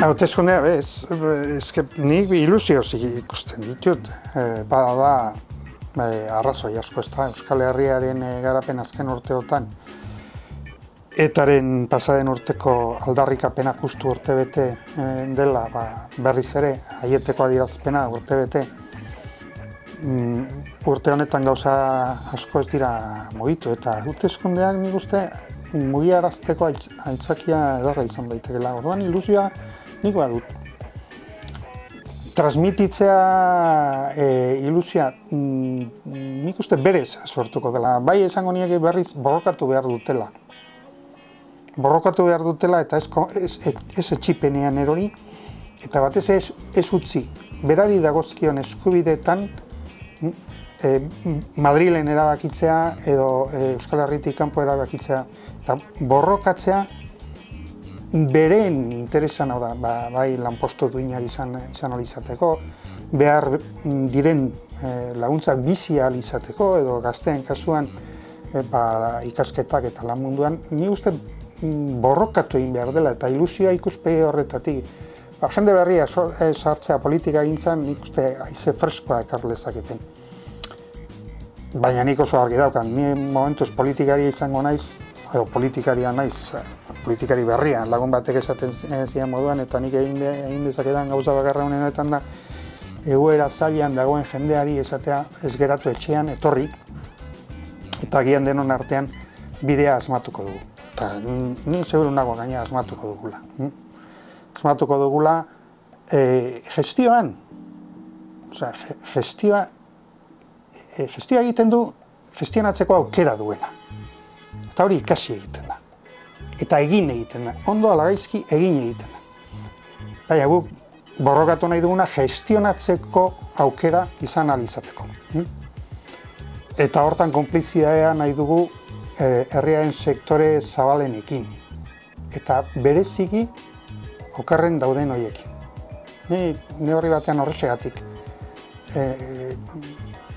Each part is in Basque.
Hauteskundea, nik ilusioz ikusten ditut. Bada arrazoi asko, ez da, Euskal Herriaren garapen azken urteotan. Etaren pasaden urteko aldarrikapena justu urtebete dela, berriz ere, aieteko adierazpena urtebete. Urte honetan gauza asko ez dira mugitu, eta hauteskundeak nik uste mugiarazteko aitzakia edarra izan daitekela. Orduan ilusioa nik badut. Transmititzea ilusia nik uste berez sortuko dela. Bai esango nieke berriz borrokatu behar dutela. Borrokatu behar dutela eta ez etxipenean erori, eta batez ez utzi. Berari dagozkion eskubideetan Madrilen erabakitzea edo Euskal Herritik kanpo erabakitzea. Eta borrokatzea beren interesan, hau da, bai lanpostu duinak izan ahal izateko, behar diren laguntzak bizi ahal izateko, edo gazteen kasuan ikasketak eta lan munduan, ni uste borrokatu egin behar dela, eta ilusioa ikuspegi horretatik. Jende berria sartzea politika egintzan, nik uste haize freskoa ekar lezaketen. Baina nik oso argi daukan, ni momentuz politikaria izango naiz, edo politikaria naiz, politikari berrian, lagun batek esaten zian moduan, eta nik egin dezaketan gauza bakarra honetan da, egoera zailan dagoen jendeari esatea ez geratu etxean etorri, eta agian denon artean bidea asmatuko dugu. Eta ni seguru nago gaina asmatuko dugula. Asmatuko dugula gestioan. Osea, gestioa egiten du gestionatzeko aukera duena. Eta hori ikasi egiten da. Eta egin egiten da. Ondo ala gaizki egin egiten da. Baina guk borrokatu nahi duguna gestionatzeko aukera izan ahal izateko. Eta hortan konplizidadea nahi dugu herriaren sektore zabalenekin. Eta bereziki okerren dauden horiekin. Ni horri batean horrexegatik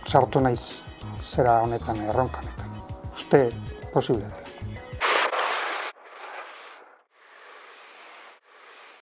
sartu naiz zera honetan, erronka honetan. Uste posible dela.